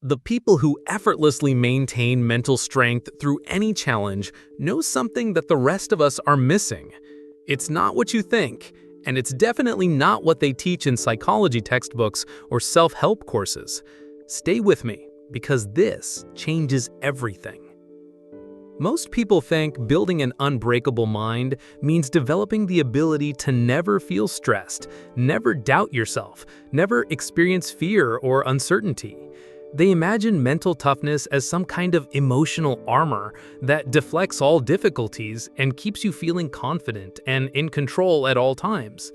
The people who effortlessly maintain mental strength through any challenge know something that the rest of us are missing. It's not what you think, and it's definitely not what they teach in psychology textbooks or self-help courses. Stay with me, because this changes everything. Most people think building an unbreakable mind means developing the ability to never feel stressed, never doubt yourself, never experience fear or uncertainty. They imagine mental toughness as some kind of emotional armor that deflects all difficulties and keeps you feeling confident and in control at all times.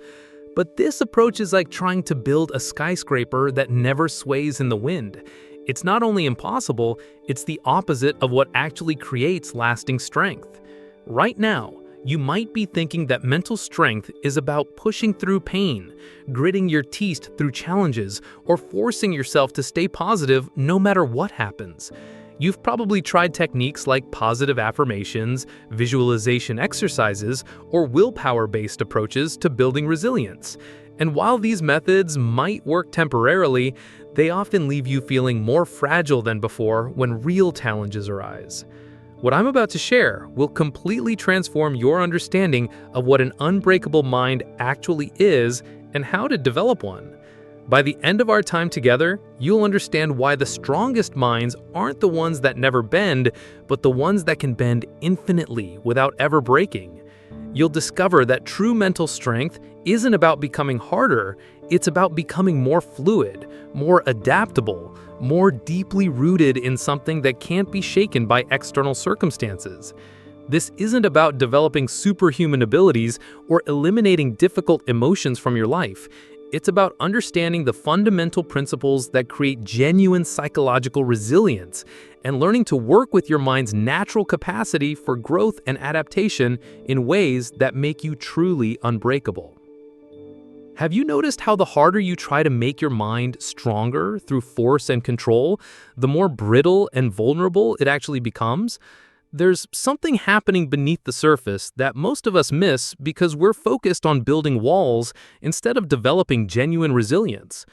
But this approach is like trying to build a skyscraper that never sways in the wind. It's not only impossible, it's the opposite of what actually creates lasting strength. Right now, you might be thinking that mental strength is about pushing through pain, gritting your teeth through challenges, or forcing yourself to stay positive no matter what happens. You've probably tried techniques like positive affirmations, visualization exercises, or willpower-based approaches to building resilience. And while these methods might work temporarily, they often leave you feeling more fragile than before when real challenges arise. What I'm about to share will completely transform your understanding of what an unbreakable mind actually is and how to develop one. By the end of our time together, you'll understand why the strongest minds aren't the ones that never bend, but the ones that can bend infinitely without ever breaking. You'll discover that true mental strength isn't about becoming harder, it's about becoming more fluid, more adaptable, more deeply rooted in something that can't be shaken by external circumstances. This isn't about developing superhuman abilities or eliminating difficult emotions from your life. It's about understanding the fundamental principles that create genuine psychological resilience and learning to work with your mind's natural capacity for growth and adaptation in ways that make you truly unbreakable. Have you noticed how the harder you try to make your mind stronger through force and control, the more brittle and vulnerable it actually becomes? There's something happening beneath the surface that most of us miss because we're focused on building walls instead of developing genuine resilience.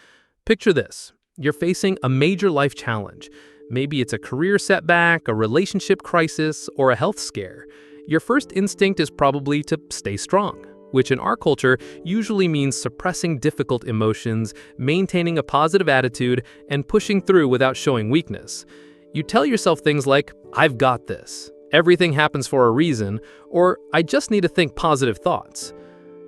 Picture this. You're facing a major life challenge. Maybe it's a career setback, a relationship crisis, or a health scare. Your first instinct is probably to stay strong, which in our culture usually means suppressing difficult emotions, maintaining a positive attitude, and pushing through without showing weakness. You tell yourself things like, "I've got this," "everything happens for a reason," or "I just need to think positive thoughts."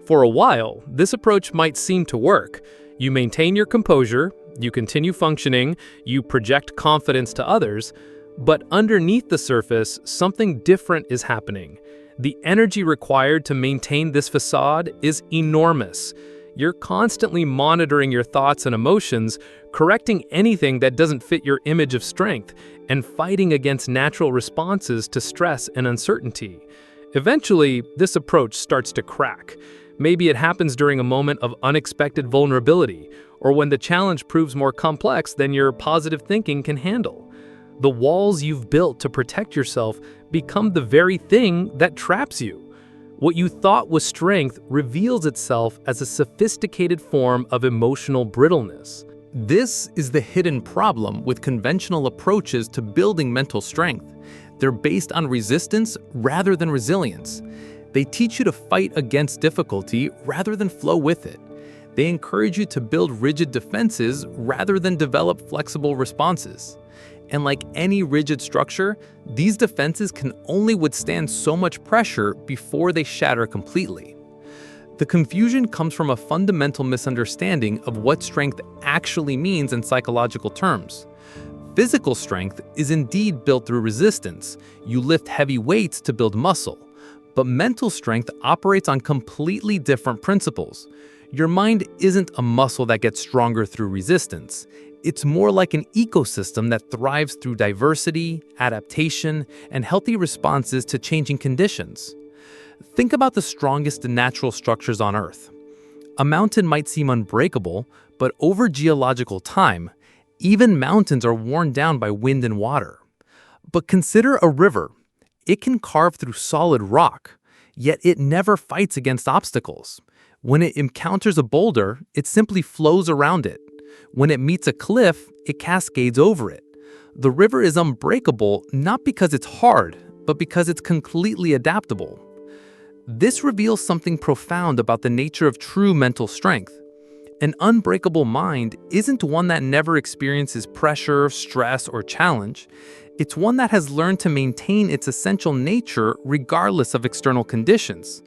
For a while, this approach might seem to work. You maintain your composure, you continue functioning, you project confidence to others, but underneath the surface, something different is happening. The energy required to maintain this facade is enormous. You're constantly monitoring your thoughts and emotions, correcting anything that doesn't fit your image of strength, and fighting against natural responses to stress and uncertainty. Eventually, this approach starts to crack. Maybe it happens during a moment of unexpected vulnerability, or when the challenge proves more complex than your positive thinking can handle. The walls you've built to protect yourself become the very thing that traps you. What you thought was strength reveals itself as a sophisticated form of emotional brittleness. This is the hidden problem with conventional approaches to building mental strength. They're based on resistance rather than resilience. They teach you to fight against difficulty rather than flow with it. They encourage you to build rigid defenses rather than develop flexible responses. And like any rigid structure, these defenses can only withstand so much pressure before they shatter completely. The confusion comes from a fundamental misunderstanding of what strength actually means in psychological terms. Physical strength is indeed built through resistance. You lift heavy weights to build muscle. But mental strength operates on completely different principles. Your mind isn't a muscle that gets stronger through resistance. It's more like an ecosystem that thrives through diversity, adaptation, and healthy responses to changing conditions. Think about the strongest natural structures on Earth. A mountain might seem unbreakable, but over geological time, even mountains are worn down by wind and water. But consider a river. It can carve through solid rock, yet it never fights against obstacles. When it encounters a boulder, it simply flows around it. When it meets a cliff, it cascades over it. the river is unbreakable not because it's hard, but because it's completely adaptable. This reveals something profound about the nature of true mental strength. An unbreakable mind isn't one that never experiences pressure, stress, or challenge. It's one that has learned to maintain its essential nature regardless of external conditions.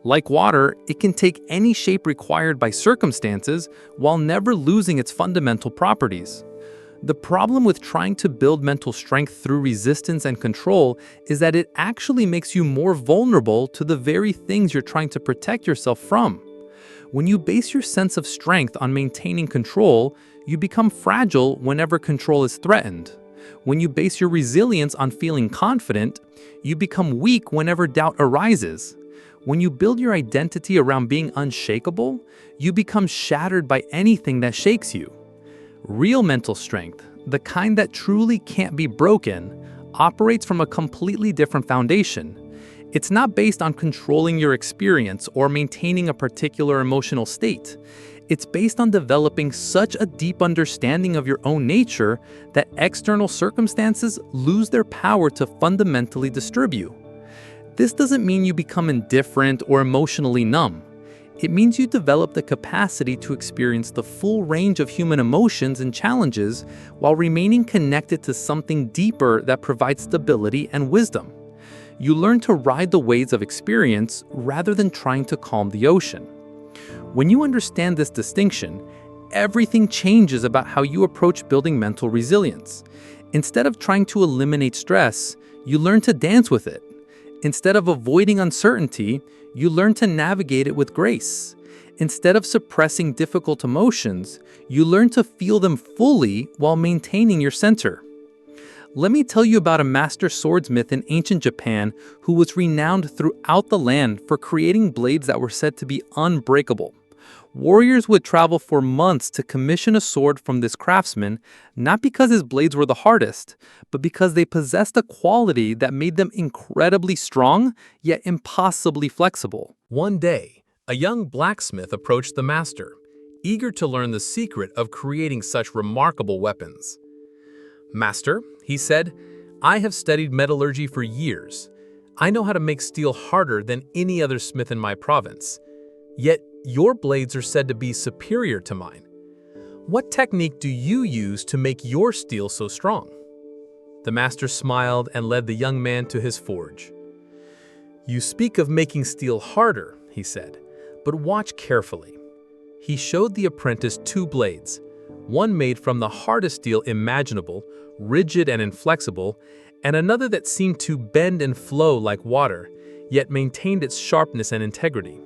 Like water, it can take any shape required by circumstances while never losing its fundamental properties. The problem with trying to build mental strength through resistance and control is that it actually makes you more vulnerable to the very things you're trying to protect yourself from. When you base your sense of strength on maintaining control, you become fragile whenever control is threatened. When you base your resilience on feeling confident, you become weak whenever doubt arises. When you build your identity around being unshakable, you become shattered by anything that shakes you. Real mental strength, the kind that truly can't be broken, operates from a completely different foundation. It's not based on controlling your experience or maintaining a particular emotional state. It's based on developing such a deep understanding of your own nature that external circumstances lose their power to fundamentally disturb you. This doesn't mean you become indifferent or emotionally numb. It means you develop the capacity to experience the full range of human emotions and challenges while remaining connected to something deeper that provides stability and wisdom. You learn to ride the waves of experience rather than trying to calm the ocean. When you understand this distinction, everything changes about how you approach building mental resilience. Instead of trying to eliminate stress, you learn to dance with it. Instead of avoiding uncertainty, you learn to navigate it with grace. Instead of suppressing difficult emotions, you learn to feel them fully while maintaining your center. Let me tell you about a master swordsmith in ancient Japan who was renowned throughout the land for creating blades that were said to be unbreakable. Warriors would travel for months to commission a sword from this craftsman, not because his blades were the hardest, but because they possessed a quality that made them incredibly strong, yet impossibly flexible. One day, a young blacksmith approached the master, eager to learn the secret of creating such remarkable weapons. "Master," he said, "I have studied metallurgy for years. I know how to make steel harder than any other smith in my province. Yet, your blades are said to be superior to mine. What technique do you use to make your steel so strong?" The master smiled and led the young man to his forge. "You speak of making steel harder," he said, "but watch carefully." He showed the apprentice two blades, one made from the hardest steel imaginable, rigid and inflexible, and another that seemed to bend and flow like water, yet maintained its sharpness and integrity.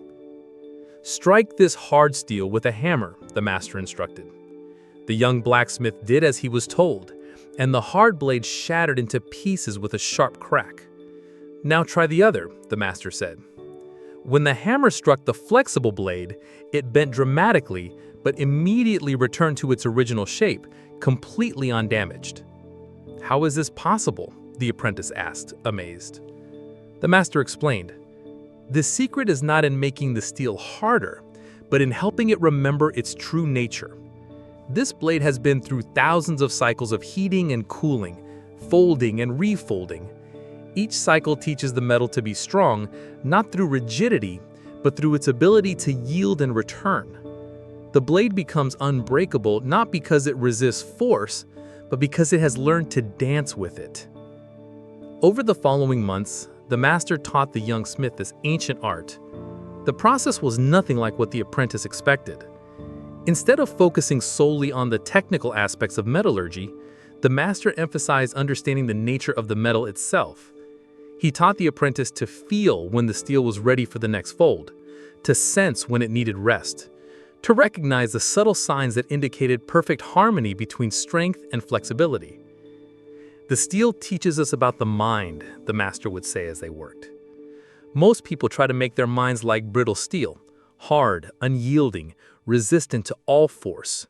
"Strike this hard steel with a hammer," the master instructed. The young blacksmith did as he was told, and the hard blade shattered into pieces with a sharp crack. "Now try the other," the master said. When the hammer struck the flexible blade, it bent dramatically, but immediately returned to its original shape, completely undamaged. "How is this possible?" the apprentice asked, amazed. The master explained, "The secret is not in making the steel harder, but in helping it remember its true nature. This blade has been through thousands of cycles of heating and cooling, folding and refolding. Each cycle teaches the metal to be strong, not through rigidity, but through its ability to yield and return. The blade becomes unbreakable not because it resists force, but because it has learned to dance with it." Over the following months, the master taught the young smith this ancient art. The process was nothing like what the apprentice expected. Instead of focusing solely on the technical aspects of metallurgy, the master emphasized understanding the nature of the metal itself. He taught the apprentice to feel when the steel was ready for the next fold, to sense when it needed rest, to recognize the subtle signs that indicated perfect harmony between strength and flexibility. "The steel teaches us about the mind," the master would say as they worked. "Most people try to make their minds like brittle steel, hard, unyielding, resistant to all force.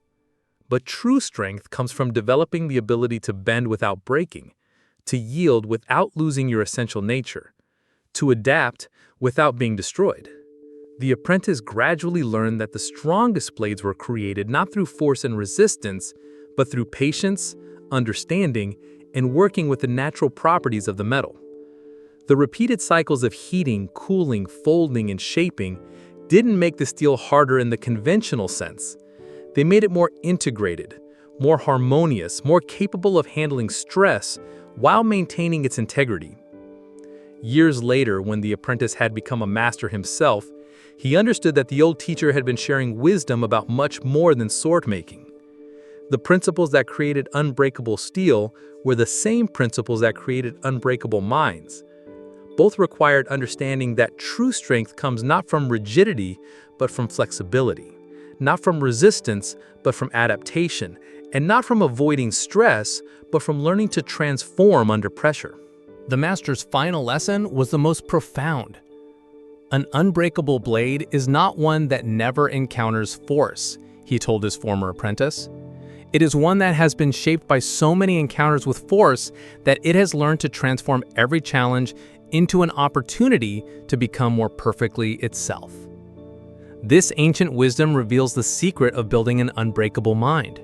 But true strength comes from developing the ability to bend without breaking, to yield without losing your essential nature, to adapt without being destroyed." The apprentice gradually learned that the strongest blades were created not through force and resistance, but through patience, understanding, and working with the natural properties of the metal. The repeated cycles of heating, cooling, folding, and shaping didn't make the steel harder in the conventional sense. They made it more integrated, more harmonious, more capable of handling stress while maintaining its integrity. Years later, when the apprentice had become a master himself, he understood that the old teacher had been sharing wisdom about much more than sword making. The principles that created unbreakable steel were the same principles that created unbreakable minds. Both required understanding that true strength comes not from rigidity, but from flexibility, not from resistance, but from adaptation, and not from avoiding stress, but from learning to transform under pressure. The master's final lesson was the most profound. An unbreakable blade is not one that never encounters force, he told his former apprentice. It is one that has been shaped by so many encounters with force that it has learned to transform every challenge into an opportunity to become more perfectly itself. This ancient wisdom reveals the secret of building an unbreakable mind.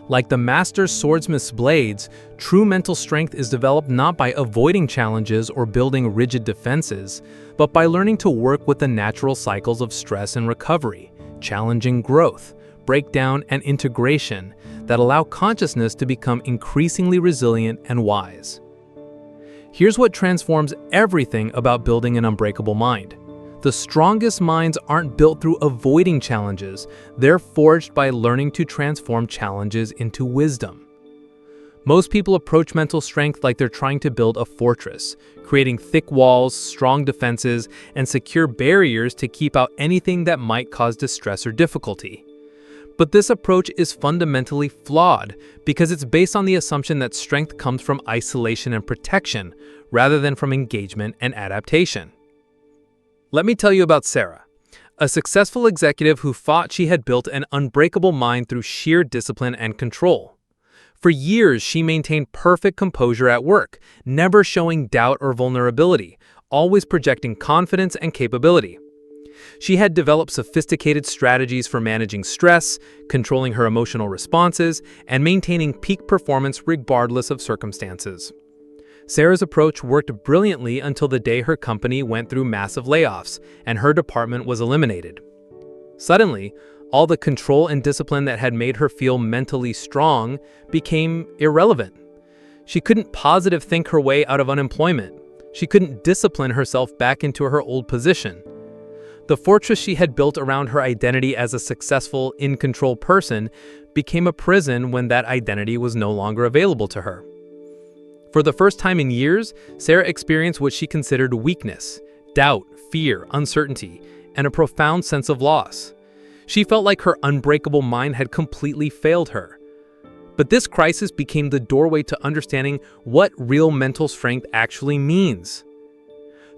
Like the master swordsmith's blades, true mental strength is developed not by avoiding challenges or building rigid defenses, but by learning to work with the natural cycles of stress and recovery, challenging growth, breakdown, and integration that allow consciousness to become increasingly resilient and wise. Here's what transforms everything about building an unbreakable mind. The strongest minds aren't built through avoiding challenges, they're forged by learning to transform challenges into wisdom. Most people approach mental strength like they're trying to build a fortress, creating thick walls, strong defenses, and secure barriers to keep out anything that might cause distress or difficulty. But this approach is fundamentally flawed because it's based on the assumption that strength comes from isolation and protection, rather than from engagement and adaptation. Let me tell you about Sarah, a successful executive who thought she had built an unbreakable mind through sheer discipline and control. For years, she maintained perfect composure at work, never showing doubt or vulnerability, always projecting confidence and capability. She had developed sophisticated strategies for managing stress, controlling her emotional responses, and maintaining peak performance regardless of circumstances. Sarah's approach worked brilliantly until the day her company went through massive layoffs and her department was eliminated. Suddenly, all the control and discipline that had made her feel mentally strong became irrelevant. She couldn't positive think her way out of unemployment. She couldn't discipline herself back into her old position. The fortress she had built around her identity as a successful, in-control person became a prison when that identity was no longer available to her. For the first time in years, Sarah experienced what she considered weakness, doubt, fear, uncertainty, and a profound sense of loss. She felt like her unbreakable mind had completely failed her. But this crisis became the doorway to understanding what real mental strength actually means.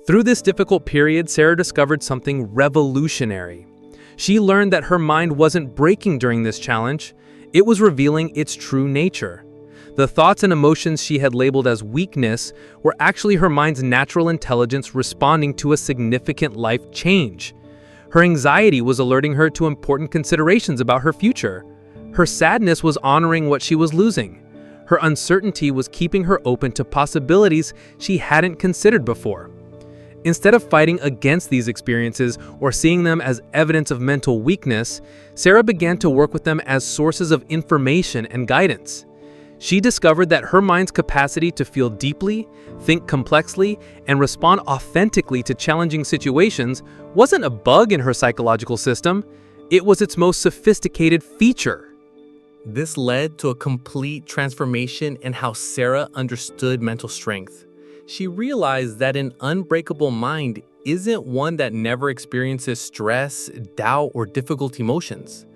Through this difficult period, Sarah discovered something revolutionary. She learned that her mind wasn't breaking during this challenge, it was revealing its true nature. The thoughts and emotions she had labeled as weakness were actually her mind's natural intelligence responding to a significant life change. Her anxiety was alerting her to important considerations about her future. Her sadness was honoring what she was losing. Her uncertainty was keeping her open to possibilities she hadn't considered before. Instead of fighting against these experiences or seeing them as evidence of mental weakness, Sarah began to work with them as sources of information and guidance. She discovered that her mind's capacity to feel deeply, think complexly, and respond authentically to challenging situations wasn't a bug in her psychological system, it was its most sophisticated feature. This led to a complete transformation in how Sarah understood mental strength. She realized that an unbreakable mind isn't one that never experiences stress, doubt, or difficult emotions.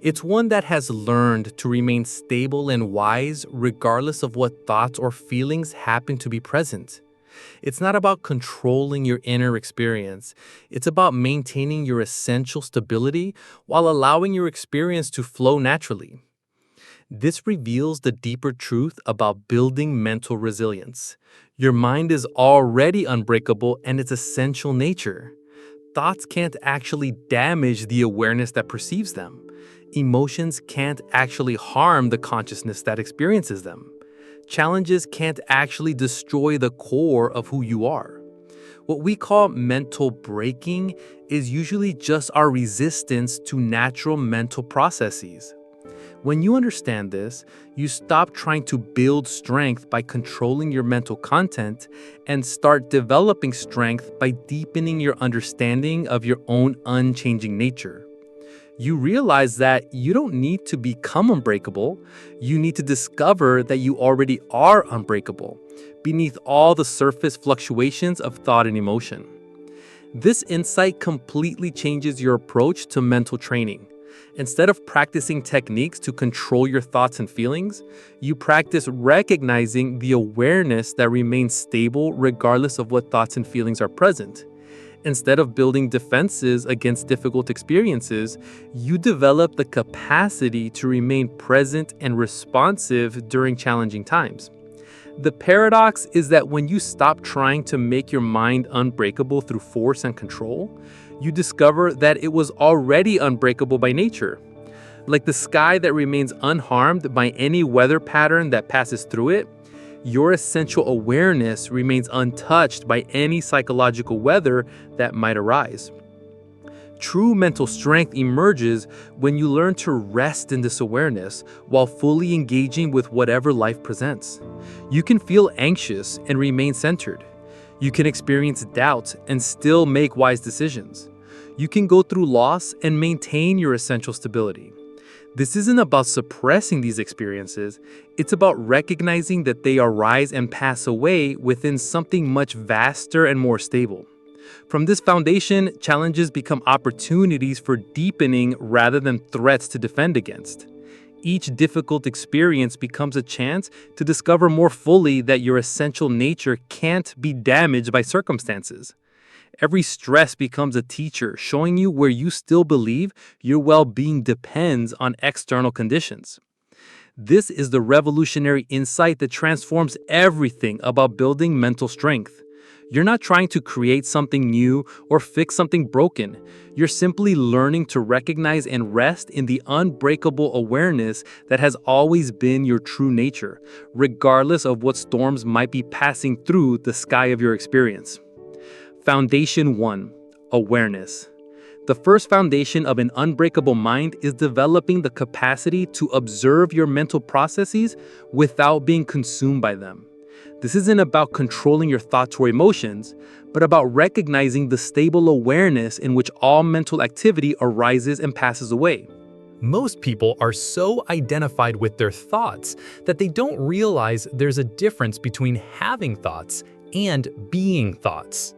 It's one that has learned to remain stable and wise regardless of what thoughts or feelings happen to be present. It's not about controlling your inner experience. It's about maintaining your essential stability while allowing your experience to flow naturally. This reveals the deeper truth about building mental resilience. Your mind is already unbreakable and its essential nature. Thoughts can't actually damage the awareness that perceives them. Emotions can't actually harm the consciousness that experiences them. challenges can't actually destroy the core of who you are. What we call mental breaking is usually just our resistance to natural mental processes. When you understand this, you stop trying to build strength by controlling your mental content and start developing strength by deepening your understanding of your own unchanging nature. You realize that you don't need to become unbreakable. You need to discover that you already are unbreakable beneath all the surface fluctuations of thought and emotion. This insight completely changes your approach to mental training. Instead of practicing techniques to control your thoughts and feelings, you practice recognizing the awareness that remains stable regardless of what thoughts and feelings are present. Instead of building defenses against difficult experiences, you develop the capacity to remain present and responsive during challenging times. The paradox is that when you stop trying to make your mind unbreakable through force and control, you discover that it was already unbreakable by nature. Like the sky that remains unharmed by any weather pattern that passes through it, your essential awareness remains untouched by any psychological weather that might arise. True mental strength emerges when you learn to rest in this awareness while fully engaging with whatever life presents. You can feel anxious and remain centered. You can experience doubt and still make wise decisions. You can go through loss and maintain your essential stability. This isn't about suppressing these experiences, it's about recognizing that they arise and pass away within something much vaster and more stable. From this foundation, challenges become opportunities for deepening rather than threats to defend against. Each difficult experience becomes a chance to discover more fully that your essential nature can't be damaged by circumstances. Every stress becomes a teacher, showing you where you still believe your well-being depends on external conditions. This is the revolutionary insight that transforms everything about building mental strength. You're not trying to create something new or fix something broken. You're simply learning to recognize and rest in the unbreakable awareness that has always been your true nature, regardless of what storms might be passing through the sky of your experience. Foundation 1. Awareness. The first foundation of an unbreakable mind is developing the capacity to observe your mental processes without being consumed by them. This isn't about controlling your thoughts or emotions, but about recognizing the stable awareness in which all mental activity arises and passes away. Most people are so identified with their thoughts that they don't realize there's a difference between having thoughts and being thoughts.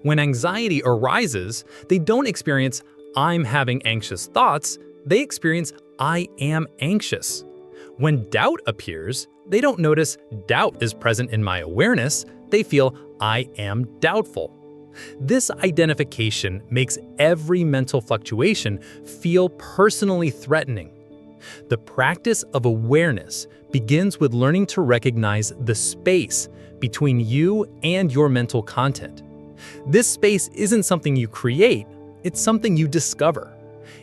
When anxiety arises, they don't experience, "I'm having anxious thoughts," they experience, "I am anxious." When doubt appears, they don't notice, "Doubt is present in my awareness," they feel, "I am doubtful." This identification makes every mental fluctuation feel personally threatening. The practice of awareness begins with learning to recognize the space between you and your mental content. This space isn't something you create, it's something you discover.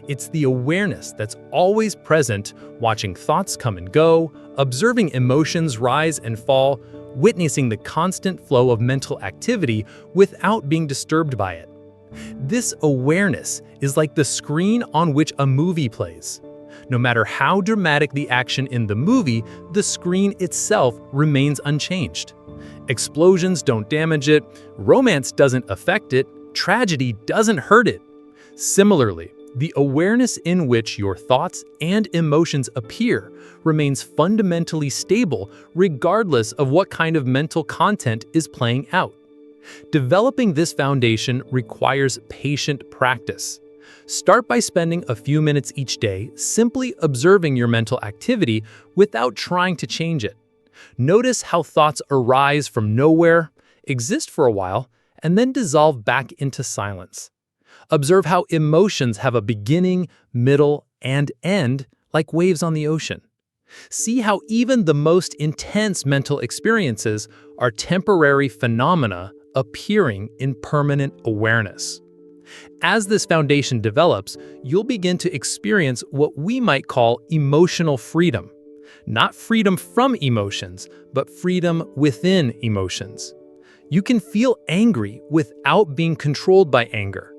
It's the awareness that's always present, watching thoughts come and go, observing emotions rise and fall, witnessing the constant flow of mental activity without being disturbed by it. This awareness is like the screen on which a movie plays. No matter how dramatic the action in the movie, the screen itself remains unchanged. Explosions don't damage it, romance doesn't affect it, tragedy doesn't hurt it. Similarly, the awareness in which your thoughts and emotions appear remains fundamentally stable regardless of what kind of mental content is playing out. Developing this foundation requires patient practice. Start by spending a few minutes each day simply observing your mental activity without trying to change it. Notice how thoughts arise from nowhere, exist for a while, and then dissolve back into silence. Observe how emotions have a beginning, middle, and end, like waves on the ocean. See how even the most intense mental experiences are temporary phenomena appearing in permanent awareness. As this foundation develops, you'll begin to experience what we might call emotional freedom. Not freedom from emotions, but freedom within emotions. You can feel angry without being controlled by anger.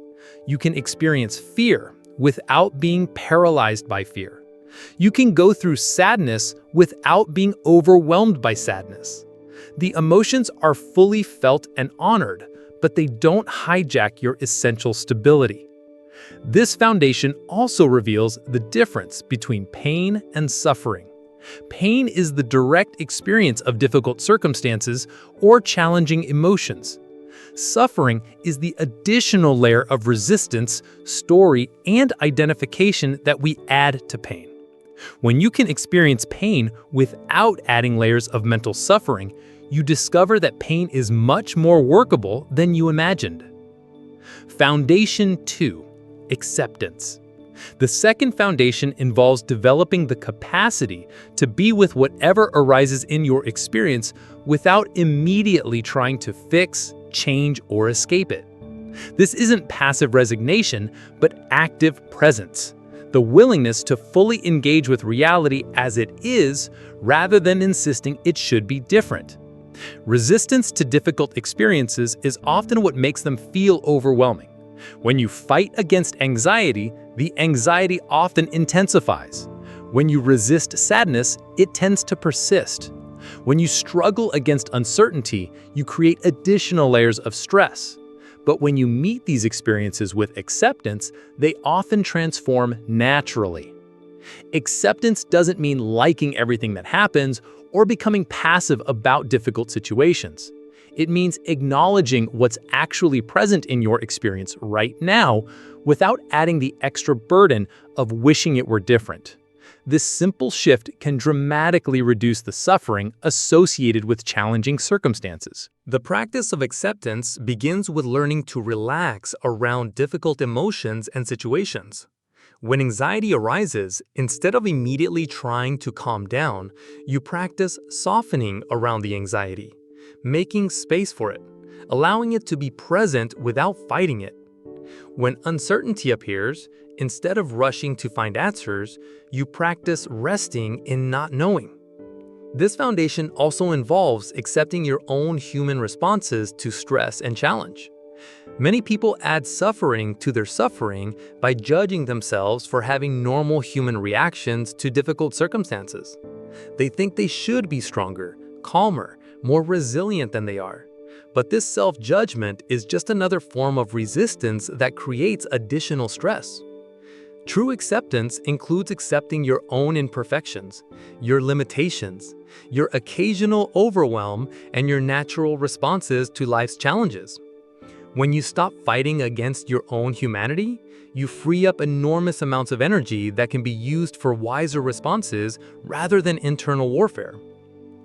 You can experience fear without being paralyzed by fear. You can go through sadness without being overwhelmed by sadness. The emotions are fully felt and honored, but they don't hijack your essential stability. This foundation also reveals the difference between pain and suffering. Pain is the direct experience of difficult circumstances or challenging emotions. Suffering is the additional layer of resistance, story, and identification that we add to pain. When you can experience pain without adding layers of mental suffering, you discover that pain is much more workable than you imagined. Foundation 2. Acceptance. The second foundation involves developing the capacity to be with whatever arises in your experience without immediately trying to fix, change, or escape it. This isn't passive resignation, but active presence, the willingness to fully engage with reality as it is rather than insisting it should be different. Resistance to difficult experiences is often what makes them feel overwhelming. When you fight against anxiety, the anxiety often intensifies. When you resist sadness, it tends to persist. When you struggle against uncertainty, you create additional layers of stress. But when you meet these experiences with acceptance, they often transform naturally. Acceptance doesn't mean liking everything that happens or becoming passive about difficult situations. It means acknowledging what's actually present in your experience right now without adding the extra burden of wishing it were different. This simple shift can dramatically reduce the suffering associated with challenging circumstances. The practice of acceptance begins with learning to relax around difficult emotions and situations. When anxiety arises, instead of immediately trying to calm down, you practice softening around the anxiety, making space for it, allowing it to be present without fighting it. When uncertainty appears, instead of rushing to find answers, you practice resting in not knowing. This foundation also involves accepting your own human responses to stress and challenge. Many people add suffering to their suffering by judging themselves for having normal human reactions to difficult circumstances. They think they should be stronger, calmer, more resilient than they are. But this self-judgment is just another form of resistance that creates additional stress. True acceptance includes accepting your own imperfections, your limitations, your occasional overwhelm, and your natural responses to life's challenges. When you stop fighting against your own humanity, you free up enormous amounts of energy that can be used for wiser responses rather than internal warfare.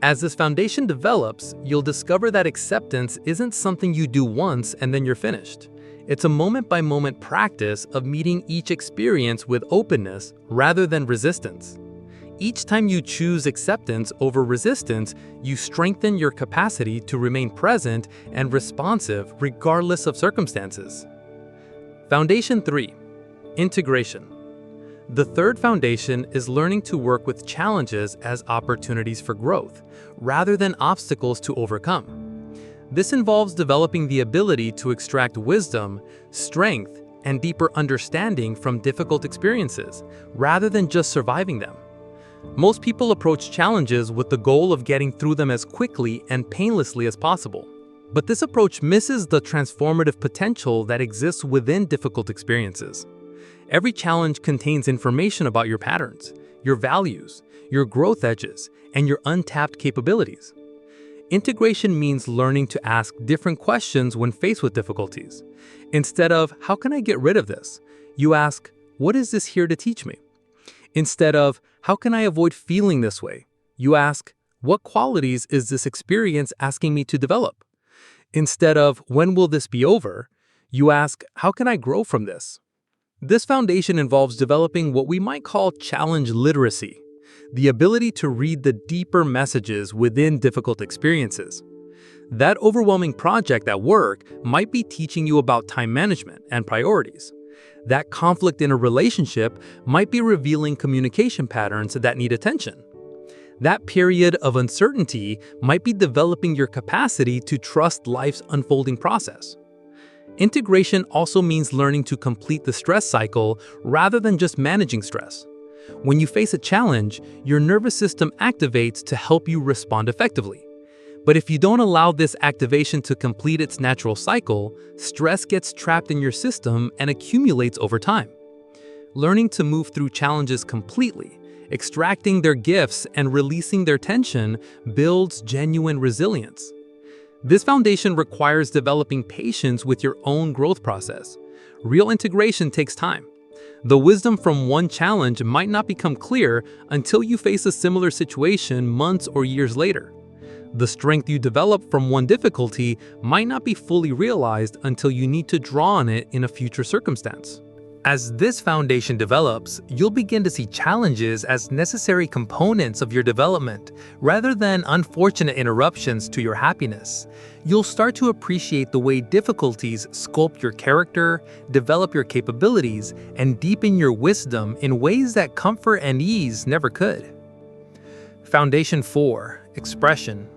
As this foundation develops, you'll discover that acceptance isn't something you do once and then you're finished. It's a moment-by-moment practice of meeting each experience with openness rather than resistance. Each time you choose acceptance over resistance, you strengthen your capacity to remain present and responsive regardless of circumstances. Foundation 3. Integration. The third foundation is learning to work with challenges as opportunities for growth, rather than obstacles to overcome. This involves developing the ability to extract wisdom, strength, and deeper understanding from difficult experiences, rather than just surviving them. Most people approach challenges with the goal of getting through them as quickly and painlessly as possible. But this approach misses the transformative potential that exists within difficult experiences. Every challenge contains information about your patterns, your values, your growth edges, and your untapped capabilities. Integration means learning to ask different questions when faced with difficulties. Instead of, "How can I get rid of this?" you ask, "What is this here to teach me?" Instead of, "How can I avoid feeling this way?" you ask, "What qualities is this experience asking me to develop?" Instead of, "When will this be over?" you ask, "How can I grow from this?" This foundation involves developing what we might call challenge literacy, the ability to read the deeper messages within difficult experiences. That overwhelming project at work might be teaching you about time management and priorities. That conflict in a relationship might be revealing communication patterns that need attention. That period of uncertainty might be developing your capacity to trust life's unfolding process. Integration also means learning to complete the stress cycle rather than just managing stress. When you face a challenge, your nervous system activates to help you respond effectively. But if you don't allow this activation to complete its natural cycle, stress gets trapped in your system and accumulates over time. Learning to move through challenges completely, extracting their gifts and releasing their tension, builds genuine resilience. This foundation requires developing patience with your own growth process. Real integration takes time. The wisdom from one challenge might not become clear until you face a similar situation months or years later. The strength you develop from one difficulty might not be fully realized until you need to draw on it in a future circumstance. As this foundation develops, you'll begin to see challenges as necessary components of your development, rather than unfortunate interruptions to your happiness. You'll start to appreciate the way difficulties sculpt your character, develop your capabilities, and deepen your wisdom in ways that comfort and ease never could. Foundation 4. Expression.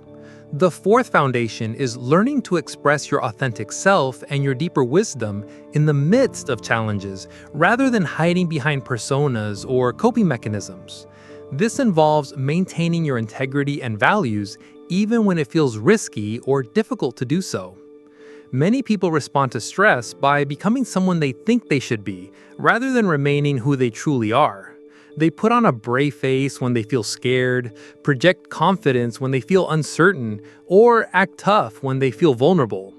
The fourth foundation is learning to express your authentic self and your deeper wisdom in the midst of challenges, rather than hiding behind personas or coping mechanisms. This involves maintaining your integrity and values even when it feels risky or difficult to do so. Many people respond to stress by becoming someone they think they should be, rather than remaining who they truly are. They put on a brave face when they feel scared, project confidence when they feel uncertain, or act tough when they feel vulnerable.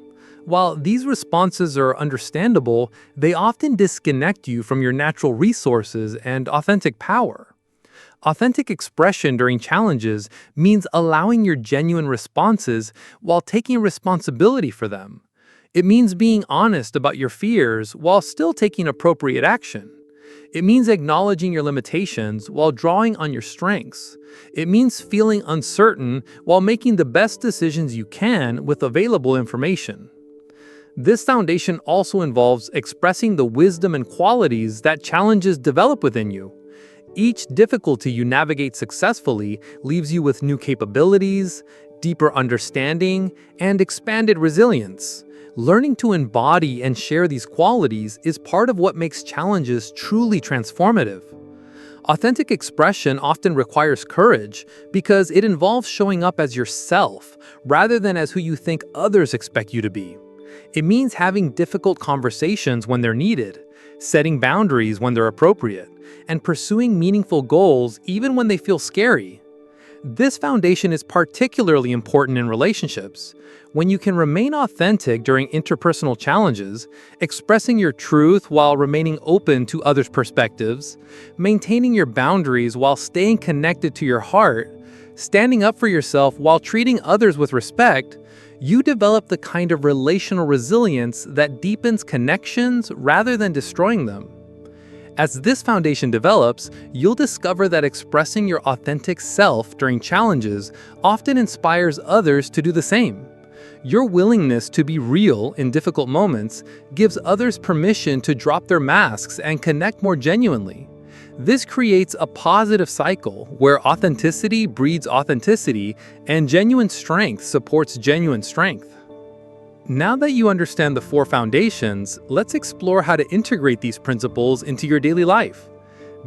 While these responses are understandable, they often disconnect you from your natural resources and authentic power. Authentic expression during challenges means allowing your genuine responses while taking responsibility for them. It means being honest about your fears while still taking appropriate action. It means acknowledging your limitations while drawing on your strengths. It means feeling uncertain while making the best decisions you can with available information. This foundation also involves expressing the wisdom and qualities that challenges develop within you. Each difficulty you navigate successfully leaves you with new capabilities, deeper understanding, and expanded resilience. Learning to embody and share these qualities is part of what makes challenges truly transformative. Authentic expression often requires courage because it involves showing up as yourself rather than as who you think others expect you to be. It means having difficult conversations when they're needed, setting boundaries when they're appropriate, and pursuing meaningful goals even when they feel scary. This foundation is particularly important in relationships. When you can remain authentic during interpersonal challenges, expressing your truth while remaining open to others' perspectives, maintaining your boundaries while staying connected to your heart, standing up for yourself while treating others with respect, you develop the kind of relational resilience that deepens connections rather than destroying them. As this foundation develops, you'll discover that expressing your authentic self during challenges often inspires others to do the same. Your willingness to be real in difficult moments gives others permission to drop their masks and connect more genuinely. This creates a positive cycle where authenticity breeds authenticity and genuine strength supports genuine strength. Now that you understand the four foundations, let's explore how to integrate these principles into your daily life.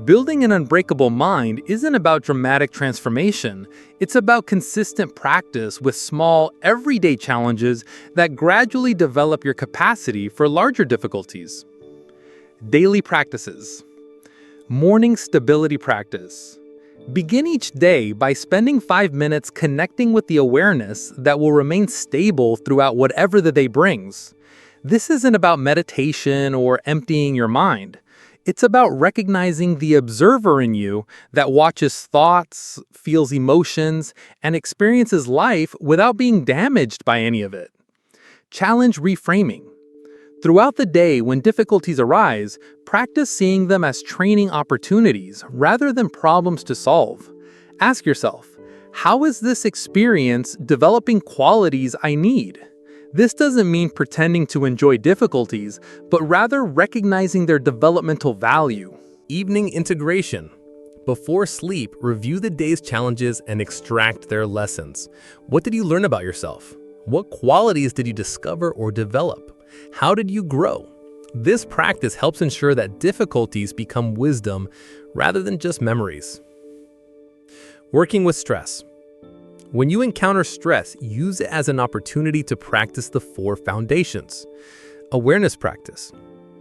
Building an unbreakable mind isn't about dramatic transformation. It's about consistent practice with small, everyday challenges that gradually develop your capacity for larger difficulties. Daily practices. Morning stability practice. Begin each day by spending 5 minutes connecting with the awareness that will remain stable throughout whatever the day brings. This isn't about meditation or emptying your mind. It's about recognizing the observer in you that watches thoughts, feels emotions, and experiences life without being damaged by any of it. Challenge reframing. Throughout the day, when difficulties arise, practice seeing them as training opportunities rather than problems to solve. Ask yourself, how is this experience developing qualities I need? This doesn't mean pretending to enjoy difficulties, but rather recognizing their developmental value. Evening integration. Before sleep, review the day's challenges and extract their lessons. What did you learn about yourself? What qualities did you discover or develop? How did you grow? This practice helps ensure that difficulties become wisdom rather than just memories. Working with stress. When you encounter stress, use it as an opportunity to practice the 4 foundations. Awareness practice.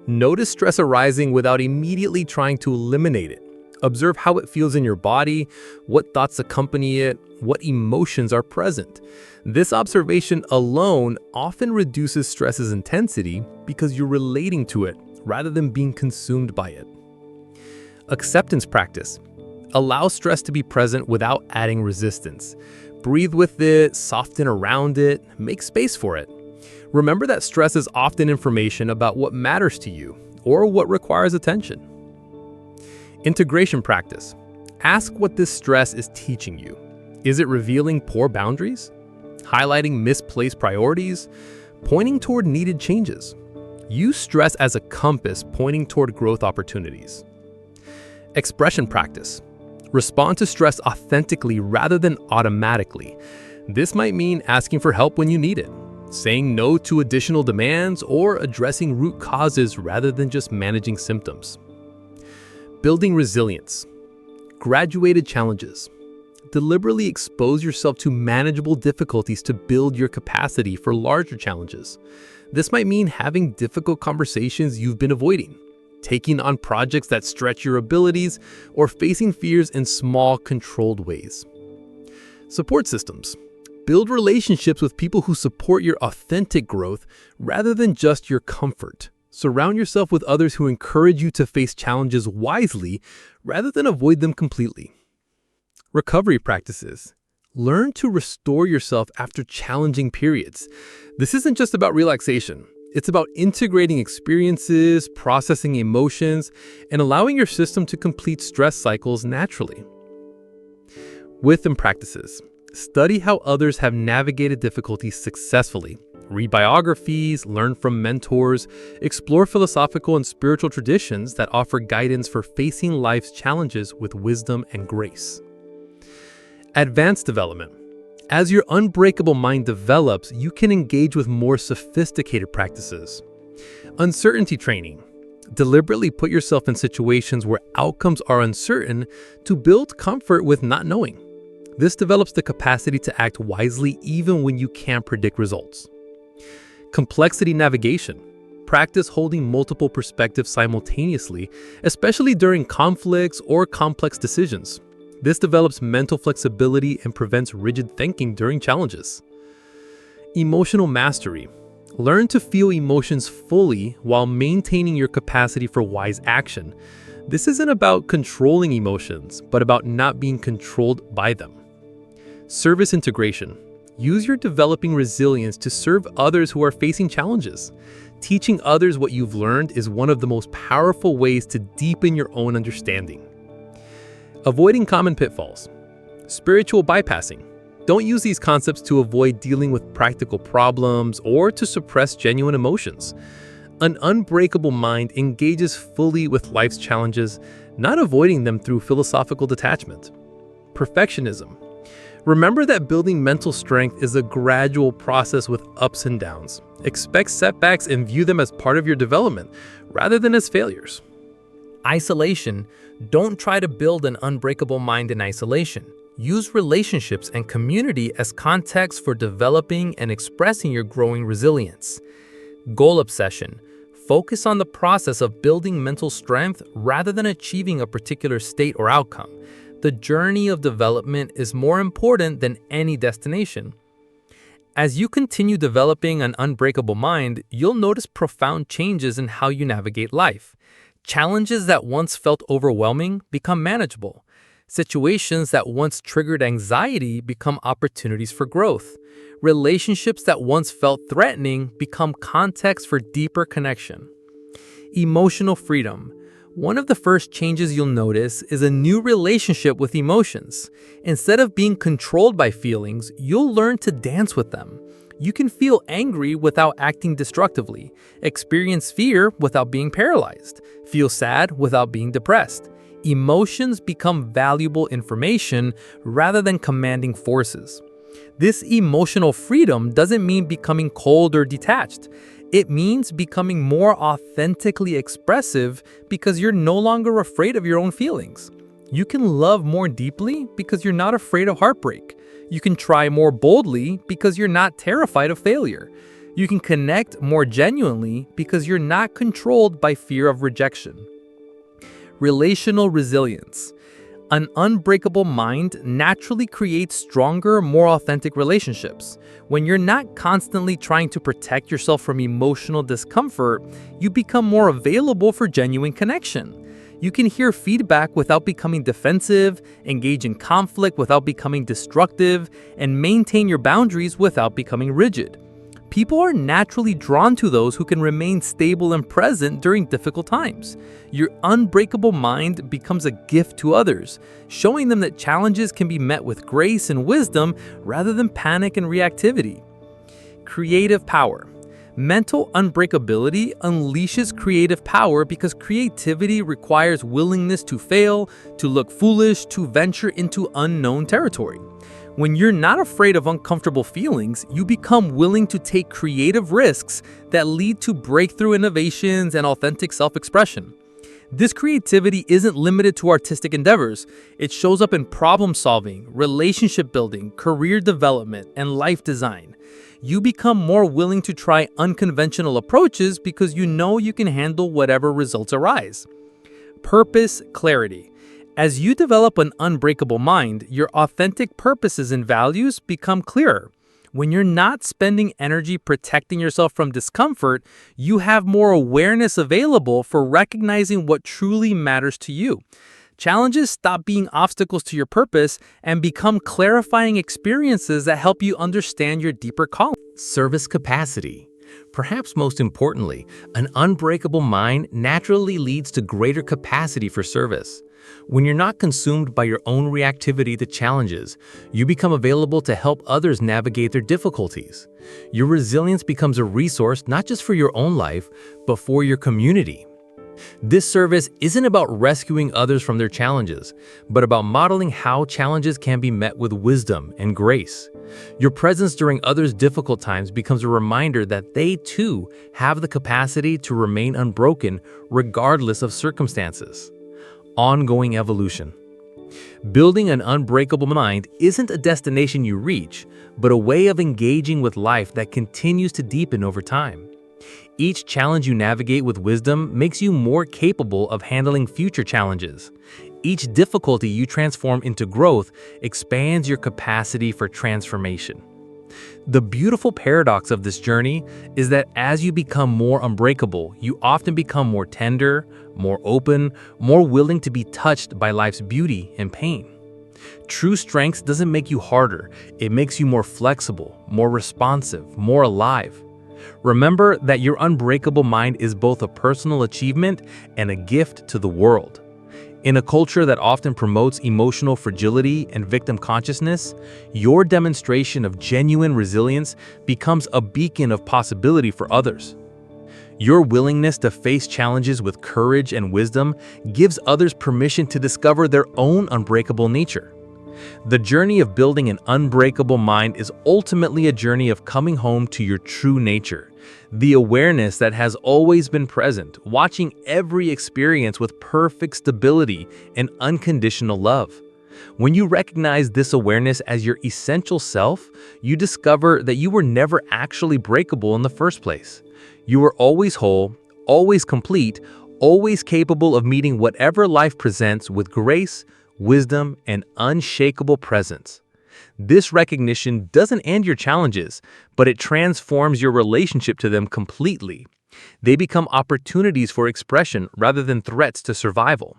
Notice stress arising without immediately trying to eliminate it. Observe how it feels in your body, what thoughts accompany it, what emotions are present. This observation alone often reduces stress's intensity because you're relating to it rather than being consumed by it. Acceptance practice. Allow stress to be present without adding resistance. Breathe with it, soften around it, make space for it. Remember that stress is often information about what matters to you or what requires attention. Integration practice. Ask what this stress is teaching you. Is it revealing poor boundaries? Highlighting misplaced priorities? Pointing toward needed changes? Use stress as a compass pointing toward growth opportunities. Expression practice. Respond to stress authentically rather than automatically. This might mean asking for help when you need it, saying no to additional demands, or addressing root causes rather than just managing symptoms. Building resilience. Graduated challenges. Deliberately expose yourself to manageable difficulties to build your capacity for larger challenges. This might mean having difficult conversations you've been avoiding, taking on projects that stretch your abilities, or facing fears in small, controlled ways. Support systems. Build relationships with people who support your authentic growth rather than just your comfort. Surround yourself with others who encourage you to face challenges wisely rather than avoid them completely. Recovery practices. Learn to restore yourself after challenging periods. This isn't just about relaxation. It's about integrating experiences, processing emotions, and allowing your system to complete stress cycles naturally. Wisdom practices. Study how others have navigated difficulties successfully. Read biographies, learn from mentors, explore philosophical and spiritual traditions that offer guidance for facing life's challenges with wisdom and grace. Advanced development. As your unbreakable mind develops, you can engage with more sophisticated practices. Uncertainty training. Deliberately put yourself in situations where outcomes are uncertain to build comfort with not knowing. This develops the capacity to act wisely even when you can't predict results. Complexity navigation. Practice holding multiple perspectives simultaneously, especially during conflicts or complex decisions. This develops mental flexibility and prevents rigid thinking during challenges. Emotional mastery. Learn to feel emotions fully while maintaining your capacity for wise action. This isn't about controlling emotions, but about not being controlled by them. Service integration. Use your developing resilience to serve others who are facing challenges. Teaching others what you've learned is one of the most powerful ways to deepen your own understanding. Avoiding common pitfalls. Spiritual bypassing. Don't use these concepts to avoid dealing with practical problems or to suppress genuine emotions. An unbreakable mind engages fully with life's challenges, not avoiding them through philosophical detachment. Perfectionism. Remember that building mental strength is a gradual process with ups and downs. Expect setbacks and view them as part of your development, rather than as failures. Isolation. Don't try to build an unbreakable mind in isolation. Use relationships and community as context for developing and expressing your growing resilience. Goal obsession. Focus on the process of building mental strength rather than achieving a particular state or outcome. The journey of development is more important than any destination. As you continue developing an unbreakable mind, you'll notice profound changes in how you navigate life. Challenges that once felt overwhelming become manageable. Situations that once triggered anxiety become opportunities for growth. Relationships that once felt threatening become context for deeper connection. Emotional freedom. One of the first changes you'll notice is a new relationship with emotions. Instead of being controlled by feelings, you'll learn to dance with them. You can feel angry without acting destructively, experience fear without being paralyzed, feel sad without being depressed. Emotions become valuable information rather than commanding forces. This emotional freedom doesn't mean becoming cold or detached. It means becoming more authentically expressive because you're no longer afraid of your own feelings. You can love more deeply because you're not afraid of heartbreak. You can try more boldly because you're not terrified of failure. You can connect more genuinely because you're not controlled by fear of rejection. Relational resilience. An unbreakable mind naturally creates stronger, more authentic relationships. When you're not constantly trying to protect yourself from emotional discomfort, you become more available for genuine connection. You can hear feedback without becoming defensive, engage in conflict without becoming destructive, and maintain your boundaries without becoming rigid. People are naturally drawn to those who can remain stable and present during difficult times. Your unbreakable mind becomes a gift to others, showing them that challenges can be met with grace and wisdom rather than panic and reactivity. Creative power. Mental unbreakability unleashes creative power because creativity requires willingness to fail, to look foolish, to venture into unknown territory. When you're not afraid of uncomfortable feelings, you become willing to take creative risks that lead to breakthrough innovations and authentic self-expression. This creativity isn't limited to artistic endeavors. It shows up in problem solving, relationship building, career development, and life design. You become more willing to try unconventional approaches because you know you can handle whatever results arise. Purpose clarity. As you develop an unbreakable mind, your authentic purposes and values become clearer. When you're not spending energy protecting yourself from discomfort, you have more awareness available for recognizing what truly matters to you. Challenges stop being obstacles to your purpose and become clarifying experiences that help you understand your deeper calling. Service capacity. Perhaps most importantly, an unbreakable mind naturally leads to greater capacity for service. When you're not consumed by your own reactivity to challenges, you become available to help others navigate their difficulties. Your resilience becomes a resource not just for your own life, but for your community. This service isn't about rescuing others from their challenges, but about modeling how challenges can be met with wisdom and grace. Your presence during others' difficult times becomes a reminder that they too have the capacity to remain unbroken regardless of circumstances. Ongoing evolution. Building an unbreakable mind isn't a destination you reach, but a way of engaging with life that continues to deepen over time. Each challenge you navigate with wisdom makes you more capable of handling future challenges. Each difficulty you transform into growth expands your capacity for transformation. The beautiful paradox of this journey is that as you become more unbreakable, you often become more tender, more open, more willing to be touched by life's beauty and pain. True strength doesn't make you harder, it makes you more flexible, more responsive, more alive. Remember that your unbreakable mind is both a personal achievement and a gift to the world. In a culture that often promotes emotional fragility and victim consciousness, your demonstration of genuine resilience becomes a beacon of possibility for others. Your willingness to face challenges with courage and wisdom gives others permission to discover their own unbreakable nature. The journey of building an unbreakable mind is ultimately a journey of coming home to your true nature, the awareness that has always been present, watching every experience with perfect stability and unconditional love. When you recognize this awareness as your essential self, you discover that you were never actually breakable in the first place. You were always whole, always complete, always capable of meeting whatever life presents with grace, wisdom, and unshakable presence. This recognition doesn't end your challenges, but it transforms your relationship to them completely. They become opportunities for expression rather than threats to survival,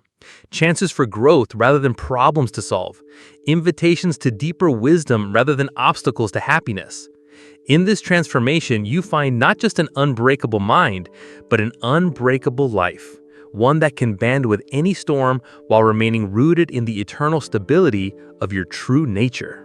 chances for growth rather than problems to solve, invitations to deeper wisdom rather than obstacles to happiness. In this transformation, you find not just an unbreakable mind, but an unbreakable life. One that can bend with any storm while remaining rooted in the eternal stability of your true nature.